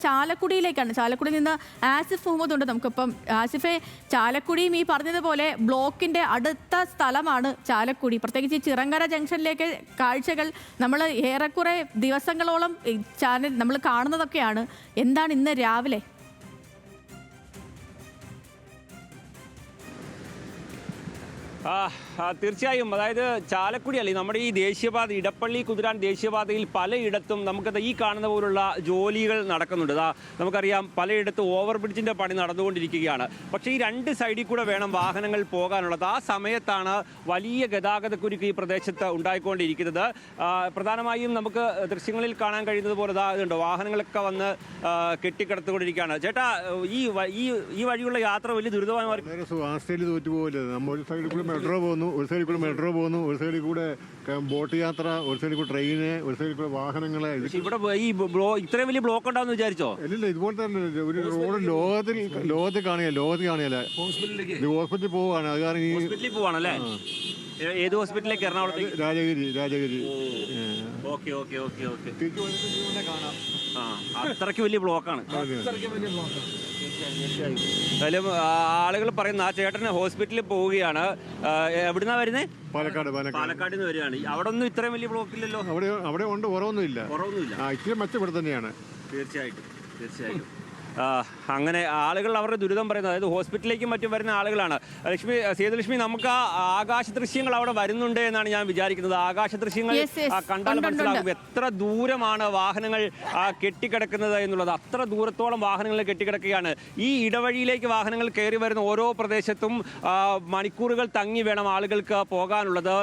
ചാലക്കുടിയിലേക്കാണ്. ചാലക്കുടിയിൽ നിന്ന് ആസിഫ് മുഹമ്മദ് ഉണ്ട് നമുക്കിപ്പം. ആസിഫെ, ചാലക്കുടിയും ഈ പറഞ്ഞതുപോലെ ബ്ലോക്കിന്റെ അടുത്ത സ്ഥലമാണ് ചാലക്കുടി. പ്രത്യേകിച്ച് ഈ ചിറങ്കര ജംഗ്ഷനിലേക്ക് കാഴ്ചകൾ നമ്മൾ ഏറെക്കുറെ ദിവസങ്ങളോളം ചാനൽ നമ്മൾ കാണുന്നതൊക്കെയാണ്. എന്താണ് ഇന്ന് രാവിലെ? തീർച്ചയായും, അതായത് ചാലക്കുടി അല്ലേ നമ്മുടെ ഈ ദേശീയപാത, ഇടപ്പള്ളി കുതിരാൻ ദേശീയപാതയിൽ പലയിടത്തും നമുക്കത് ഈ കാണുന്ന പോലുള്ള ജോലികൾ നടക്കുന്നുണ്ട്. നമുക്കറിയാം പലയിടത്തും ഓവർ ബ്രിഡ്ജിൻ്റെ പണി നടന്നുകൊണ്ടിരിക്കുകയാണ്. പക്ഷേ ഈ രണ്ട് സൈഡിൽ കൂടെ വേണം വാഹനങ്ങൾ പോകാനുള്ളത്. ആ സമയത്താണ് വലിയ ഗതാഗതക്കുരുക്ക് ഈ പ്രദേശത്ത് ഉണ്ടായിക്കൊണ്ടിരിക്കുന്നത്. പ്രധാനമായും നമുക്ക് ദൃശ്യങ്ങളിൽ കാണാൻ കഴിയുന്നത് പോലെ ഇതുണ്ടോ, വാഹനങ്ങളൊക്കെ വന്ന് കെട്ടിക്കിടത്തുകൊണ്ടിരിക്കുകയാണ്. ചേട്ടാ, ഈ വഴിയുള്ള യാത്ര വലിയ ദുരിതമായി മെട്രോ പോകുന്നു, ഒരു സൈഡിൽ കൂടെ മെട്രോ പോകുന്നു, ഒരു സൈഡിൽ കൂടെ ബോട്ട് യാത്ര, ഒരു സൈഡിൽ കൂടെ ട്രെയിന്, ഒരു സൈഡിൽ കൂടെ വാഹനങ്ങളെ. ഇവിടെ ഈ ഇത്രയും വലിയ ബ്ലോക്ക് ഉണ്ടാവും വിചാരിച്ചോ? ഇല്ല, ഇതുപോലെ തന്നെ ഒരു റോഡ് ലോകത്തിൽ കാണുകയല്ല. ഹോസ്പിറ്റലിൽ പോവാണ്. അത് കാരണം ഹോസ്പിറ്റലിൽ പോവാണല്ലേ? ഏത് ഹോസ്പിറ്റലിലേക്ക്? എറണാകുളത്തേക്ക്? രാജഗിരി. അത്രയ്ക്ക് വലിയ ബ്ലോക്കാണ്. എന്തായാലും ആളുകൾ പറയുന്ന ആ ചേട്ടന് ഹോസ്പിറ്റലിൽ പോവുകയാണ്. എവിടുന്നാ വരുന്നേ? പാലക്കാട് നിന്ന് വരികയാണ്. അവിടെ ഒന്നും ഇത്രയും വലിയ ബ്ലോക്ക് ഇല്ലല്ലോ. അവിടെ ഉണ്ട്, കുറവൊന്നുമില്ല. ഇച്ചിരി മെച്ചപ്പെടുത്ത തന്നെയാണ്. തീർച്ചയായിട്ടും അങ്ങനെ ആളുകൾ അവരുടെ ദുരിതം പറയുന്നത്, അതായത് ഹോസ്പിറ്റലിലേക്കും മറ്റും വരുന്ന ആളുകളാണ്. സേതുലക്ഷ്മി, നമുക്ക് ആ ആകാശ ദൃശ്യങ്ങൾ അവിടെ വരുന്നുണ്ട് എന്നാണ് ഞാൻ വിചാരിക്കുന്നത്. ആകാശ ദൃശ്യങ്ങൾ കണ്ടാൽ മനസ്സിലാകും എത്ര ദൂരമാണ് വാഹനങ്ങൾ കെട്ടിക്കിടക്കുന്നത് എന്നുള്ളത്. അത്ര ദൂരത്തോളം വാഹനങ്ങൾ കെട്ടിക്കിടക്കുകയാണ്. ഈ ഇടവഴിയിലേക്ക് വാഹനങ്ങൾ കയറി വരുന്ന ഓരോ പ്രദേശത്തും മണിക്കൂറുകൾ തങ്ങി വേണം ആളുകൾക്ക് പോകാനുള്ളത്.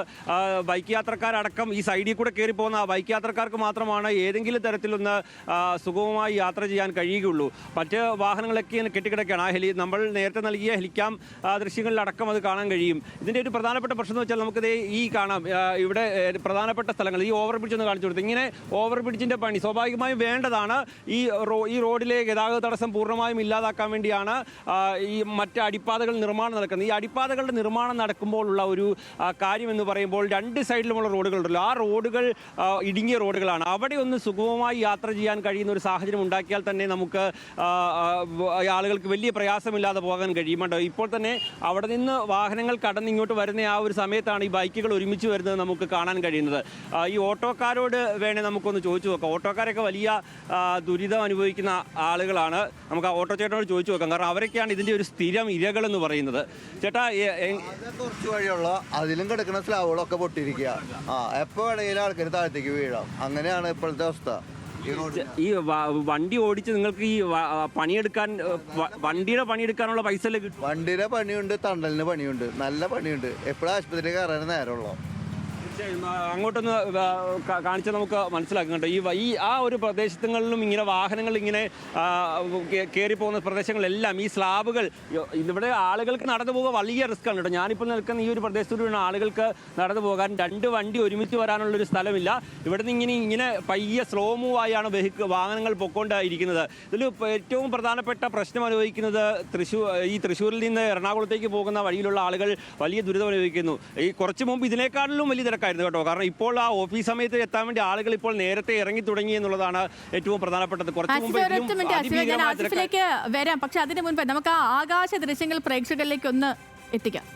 ബൈക്ക് യാത്രക്കാരടക്കം ഈ സൈഡിൽ കൂടെ കയറി പോകുന്ന ബൈക്ക് യാത്രക്കാർക്ക് മാത്രമാണ് ഏതെങ്കിലും തരത്തിലൊന്ന് സുഗമമായി യാത്ര ചെയ്യാൻ കഴിയുകയുള്ളൂ. മറ്റ് വാഹനങ്ങളൊക്കെ കെട്ടിക്കിടക്കുകയാണ്. നമ്മൾ നേരത്തെ നൽകിയ ഹെലിക്യാം ദൃശ്യങ്ങളിലടക്കം അത് കാണാൻ കഴിയും. ഇതിൻ്റെ ഒരു പ്രധാനപ്പെട്ട പ്രശ്നം എന്ന് വെച്ചാൽ നമുക്കത് ഈ കാണാം, ഇവിടെ പ്രധാനപ്പെട്ട സ്ഥലങ്ങൾ ഈ ഓവർ ബ്രിഡ്ജ് ഒന്ന് കാണിച്ചു കൊടുത്തു. ഇങ്ങനെ ഓവർ ബ്രിഡ്ജിൻ്റെ പണി സ്വാഭാവികമായും വേണ്ടതാണ്. ഈ റോഡിലെ ഗതാഗത തടസ്സം പൂർണ്ണമായും ഇല്ലാതാക്കാൻ വേണ്ടിയാണ് ഈ മറ്റ് അടിപ്പാതകൾ നിർമ്മാണം നടക്കുന്നത്. ഈ അടിപ്പാതകളുടെ നിർമ്മാണം നടക്കുമ്പോഴുള്ള ഒരു കാര്യം എന്ന് പറയുമ്പോൾ രണ്ട് സൈഡിലുമുള്ള റോഡുകളുണ്ടല്ലോ, ആ റോഡുകൾ ഇടുങ്ങിയ റോഡുകളാണ്. അവിടെ ഒന്ന് സുഗമമായി യാത്ര ചെയ്യാൻ കഴിയുന്ന ഒരു സാഹചര്യം ഉണ്ടാക്കിയാൽ തന്നെ നമുക്ക് ആളുകൾക്ക് വലിയ പ്രയാസമില്ലാതെ പോകാൻ കഴിയുമുണ്ടോ. ഇപ്പോൾ തന്നെ അവിടെ നിന്ന് വാഹനങ്ങൾ കടന്നിങ്ങോട്ട് വരുന്ന ആ ഒരു സമയത്താണ് ഈ ബൈക്കുകൾ ഒരുമിച്ച് വരുന്നത് നമുക്ക് കാണാൻ കഴിയുന്നത്. ഈ ഓട്ടോക്കാരോട് വേണേൽ നമുക്കൊന്ന് ചോദിച്ചു നോക്കാം. ഓട്ടോക്കാരൊക്കെ വലിയ ദുരിതം അനുഭവിക്കുന്ന ആളുകളാണ്. നമുക്ക് ആ ഓട്ടോ ചേട്ടനോട് ചോദിച്ചു നോക്കാം, കാരണം അവരൊക്കെയാണ് ഇതിൻ്റെ ഒരു സ്ഥിരം ഇരകളെന്ന് പറയുന്നത്. ചേട്ടാ, കുറച്ച് വഴിയുള്ള അതിലും കിടക്കുന്ന സ്ലാബുകളൊക്കെ പൊട്ടിയിരിക്കുക. എപ്പോൾ വേണമെങ്കിലും ആൾക്കാർ താഴത്തേക്ക് വീഴാം. അങ്ങനെയാണ് ഇപ്പോഴത്തെ അവസ്ഥ. ഈ വണ്ടി ഓടിച്ച് നിങ്ങൾക്ക് ഈ വണ്ടിയുടെ പണിയെടുക്കാനുള്ള പൈസ കിട്ടും? വണ്ടിയുടെ പണിയുണ്ട്, തണ്ടലിന് പണിയുണ്ട്, നല്ല പണിയുണ്ട്. എപ്പോഴും ആശുപത്രിയിൽ കയറാൻ നേരമുള്ളൂ. അങ്ങോട്ടൊന്ന് കാണിച്ചാൽ നമുക്ക് മനസ്സിലാക്കും കേട്ടോ. ഈ ആ ഒരു പ്രദേശങ്ങളിലും ഇങ്ങനെ വാഹനങ്ങൾ ഇങ്ങനെ കയറി പോകുന്ന പ്രദേശങ്ങളെല്ലാം ഈ സ്ലാബുകൾ, ഇവിടെ ആളുകൾക്ക് നടന്നു പോകാൻ വലിയ റിസ്ക് ആണ് കേട്ടോ. ഞാനിപ്പോൾ നിൽക്കുന്ന ഈ ഒരു പ്രദേശത്തൂടെയാണ് ആളുകൾക്ക് നടന്നു പോകാൻ. രണ്ട് വണ്ടി ഒരുമിച്ച് വരാനുള്ളൊരു സ്ഥലമില്ല. ഇവിടെ നിന്ന് ഇങ്ങനെ പയ്യെ സ്ലോ മൂവായാണ് വാഹനങ്ങൾ പൊക്കോണ്ടായിരിക്കുന്നത്. ഇതിൽ ഏറ്റവും പ്രധാനപ്പെട്ട പ്രശ്നം അനുഭവിക്കുന്നത് തൃശ്ശൂരിൽ നിന്ന് എറണാകുളത്തേക്ക് പോകുന്ന വഴിയിലുള്ള ആളുകൾ വലിയ ദുരിതം അനുഭവിക്കുന്നു. ഈ കുറച്ച് മുമ്പ് ഇതിനേക്കാളിലും വലിയ തിരക്കായിരുന്നു കേട്ടോ. കാരണം ഇപ്പോൾ ആ ഓഫീസ് സമയത്ത് എത്താൻ വേണ്ടി ആളുകൾ ഇപ്പോൾ നേരത്തെ ഇറങ്ങി തുടങ്ങി എന്നുള്ളതാണ് ഏറ്റവും പ്രധാനപ്പെട്ടത്. കുറച്ച് മുമ്പ് വരാം, പക്ഷെ അതിന് മുൻപ് നമുക്ക് ആ ആകാശ ദൃശ്യങ്ങൾ പ്രേക്ഷകരിലേക്ക് ഒന്ന് എത്തിക്കാം.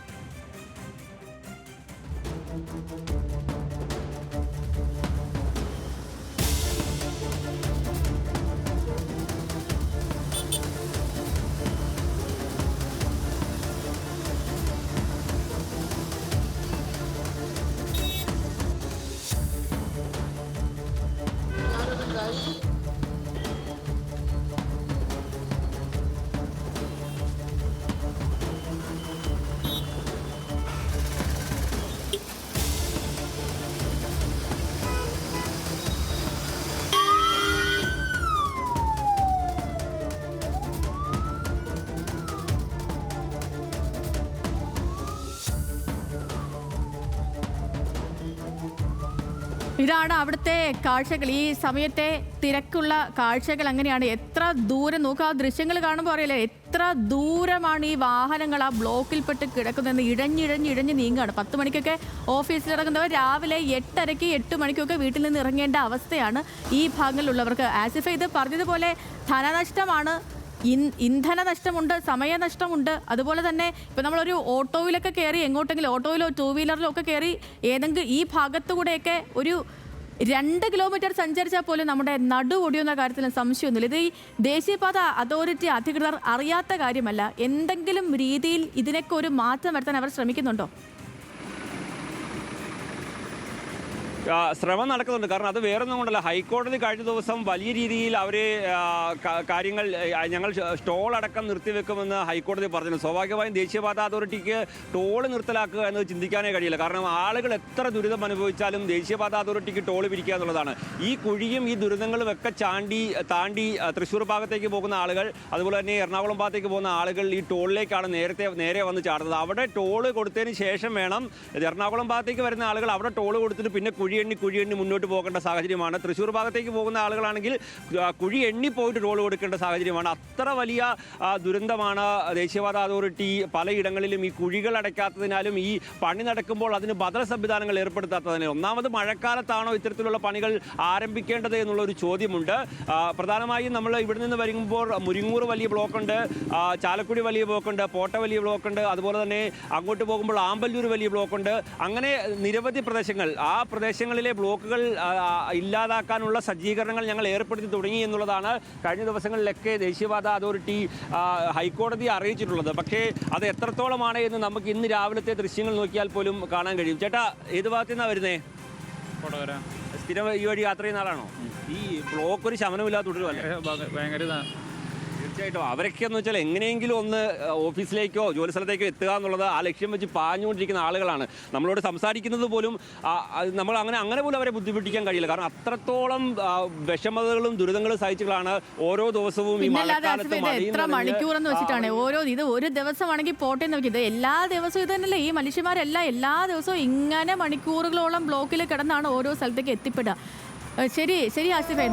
ഇതാണ് അവിടുത്തെ കാഴ്ചകൾ. ഈ സമയത്തെ തിരക്കുള്ള കാഴ്ചകൾ അങ്ങനെയാണ്. എത്ര ദൂരം നോക്കുക, ആ ദൃശ്യങ്ങൾ കാണുമ്പോൾ അറിയില്ലേ എത്ര ദൂരമാണ് ഈ വാഹനങ്ങൾ ആ ബ്ലോക്കിൽപ്പെട്ട് കിടക്കുന്നതെന്ന്. ഇഴഞ്ഞിഴഞ്ഞ് നീങ്ങുകയാണ്. 10 മണിക്കൊക്കെ ഓഫീസിൽ ഇറങ്ങുന്നവർ രാവിലെ 8:30 8 മണിക്കൊക്കെ വീട്ടിൽ നിന്ന് ഇറങ്ങേണ്ട അവസ്ഥയാണ് ഈ ഭാഗങ്ങളിലുള്ളവർക്ക്. ആസിഫ ഇത് പറഞ്ഞതുപോലെ ധനനഷ്ടമാണ്, ഇന്ധന നഷ്ടമുണ്ട്, സമയനഷ്ടമുണ്ട്. അതുപോലെ തന്നെ ഇപ്പം നമ്മളൊരു ഓട്ടോയിലൊക്കെ കയറി എങ്ങോട്ടെങ്കിലും ഓട്ടോയിലോ 2 വീലറിലോ ഒക്കെ കയറി ഏതെങ്കിലും ഈ ഭാഗത്തുകൂടെയൊക്കെ ഒരു 2 കിലോമീറ്റർ സഞ്ചരിച്ചാൽ പോലും നമ്മുടെ നടു ഒടിയുന്ന കാര്യത്തിൽ സംശയമൊന്നുമില്ല. ഇത് ഈ ദേശീയപാത അതോറിറ്റി അധികൃതർ അറിയാത്ത കാര്യമല്ല. എന്തെങ്കിലും രീതിയിൽ ഇതിനൊക്കെ ഒരു മാറ്റം വരുത്താൻ അവർ ശ്രമിക്കുന്നുണ്ടോ? ശ്രമം നടക്കുന്നുണ്ട്. കാരണം അത് വേറൊന്നും കൊണ്ടല്ല, ഹൈക്കോടതി കഴിഞ്ഞ ദിവസം വലിയ രീതിയിൽ അവർ കാര്യങ്ങൾ ഞങ്ങൾ ടോൾ അടക്കം നിർത്തിവെക്കുമെന്ന് ഹൈക്കോടതി പറഞ്ഞു. സ്വാഭാവികമായും ദേശീയപാത അതോറിറ്റിക്ക് ടോൾ നിർത്തലാക്കുക എന്നത് ചിന്തിക്കാനേ കഴിയില്ല. കാരണം ആളുകൾ എത്ര ദുരിതം അനുഭവിച്ചാലും ദേശീയപാത അതോറിറ്റിക്ക് ടോൾ പിരിക്കുക എന്നുള്ളതാണ്. ഈ കുഴിയും ഈ ദുരിതങ്ങളും ഒക്കെ താണ്ടി തൃശ്ശൂർ ഭാഗത്തേക്ക് പോകുന്ന ആളുകൾ, അതുപോലെ തന്നെ എറണാകുളം ഭാഗത്തേക്ക് പോകുന്ന ആളുകൾ ഈ ടോളിലേക്കാണ് നേരെ വന്ന് ചാടുന്നത്. അവിടെ ടോൾ കൊടുത്തതിന് ശേഷം വേണം എറണാകുളം ഭാഗത്തേക്ക് വരുന്ന ആളുകൾ അവിടെ ടോൾ കൊടുത്തിട്ട് പിന്നെ കുഴി എണ്ണി മുന്നോട്ട് പോകേണ്ട സാഹചര്യമാണ്. തൃശ്ശൂർ ഭാഗത്തേക്ക് പോകുന്ന ആളുകളാണെങ്കിൽ കുഴി എണ്ണി പോയിട്ട് ടോൾ കൊടുക്കേണ്ട സാഹചര്യമാണ്. അത്ര വലിയ ദുരന്തമാണ് ദേശീയപാത അതോറിറ്റി പലയിടങ്ങളിലും ഈ കുഴികൾ അടയ്ക്കാത്തതിനാലും ഈ പണി നടക്കുമ്പോൾ അതിന് ബദൽ സംവിധാനങ്ങൾ ഏർപ്പെടുത്താത്തതിനാലും. ഒന്നാമത് മഴക്കാലത്താണോ ഇത്തരത്തിലുള്ള പണികൾ ആരംഭിക്കേണ്ടത് എന്നുള്ളൊരു ചോദ്യമുണ്ട്. പ്രധാനമായും നമ്മൾ ഇവിടെ നിന്ന് വരുമ്പോൾ മുരിങ്ങൂർ വലിയ ബ്ലോക്കുണ്ട്, ചാലക്കുടി വലിയ ബ്ലോക്കുണ്ട്, പോട്ട വലിയ ബ്ലോക്കുണ്ട്, അതുപോലെ തന്നെ അങ്ങോട്ട് പോകുമ്പോൾ ആമ്പല്ലൂർ വലിയ ബ്ലോക്കുണ്ട്. അങ്ങനെ നിരവധി പ്രദേശങ്ങൾ, ആ പ്രദേശങ്ങളിലെ ബ്ലോക്കുകൾ ഇല്ലാതാക്കാനുള്ള സജ്ജീകരണങ്ങൾ ഞങ്ങൾ ഏർപ്പെടുത്തി തുടങ്ങി എന്നുള്ളതാണ് കഴിഞ്ഞ ദിവസങ്ങളിലൊക്കെ ദേശീയപാത അതോറിറ്റി ഹൈക്കോടതിയെ അറിയിച്ചിട്ടുള്ളത്. പക്ഷേ അത് എത്രത്തോളമാണ് എന്ന് നമുക്ക് ഇന്ന് രാവിലത്തെ ദൃശ്യങ്ങൾ നോക്കിയാൽ പോലും കാണാൻ കഴിയും. ചേട്ടാ, ഏത് ഭാഗത്തു നിന്നാണ് വരുന്നേ? സ്ഥിരം ഈ വഴി യാത്ര ചെയ്യുന്ന ആളാണോ? ഈ ബ്ലോക്ക് ഒരു ശമനമില്ലാതെ തുടരുമല്ലേ? ഭയങ്കര തീർച്ചയായിട്ടും അവരൊക്കെ എന്ന് വെച്ചാൽ എങ്ങനെയെങ്കിലും ഒന്ന് ഓഫീസിലേക്കോ ജോലി സ്ഥലത്തേക്കോ എത്തുക എന്നുള്ളത് ആ ലക്ഷ്യം വെച്ച് പാഞ്ഞുകൊണ്ടിരിക്കുന്ന ആളുകളാണ്. നമ്മളോട് സംസാരിക്കുന്നത് പോലും നമ്മൾ അങ്ങനെ പോലും അവരെ ബുദ്ധിമുട്ടിക്കാൻ കഴിയില്ല. കാരണം അത്രത്തോളം വിഷമതകളും ദുരിതങ്ങളും സഹിച്ചുകളാണ് ഓരോ ദിവസവും ഈ മഴക്കാലത്ത് എത്ര മണിക്കൂർ എന്ന് വെച്ചിട്ടാണ് ഇത് ഒരു ദിവസമാണെങ്കിൽ പോട്ടെ എന്ന് വെച്ചത് എല്ലാ ദിവസവും ഇത് തന്നെയല്ലേ. ഈ മനുഷ്യന്മാരെല്ലാം എല്ലാ ദിവസവും ഇങ്ങനെ മണിക്കൂറുകളോളം ബ്ലോക്കിൽ കിടന്നാണ് ഓരോ സ്ഥലത്തേക്ക് എത്തിപ്പെടുക. ശരി ആസിഫേ.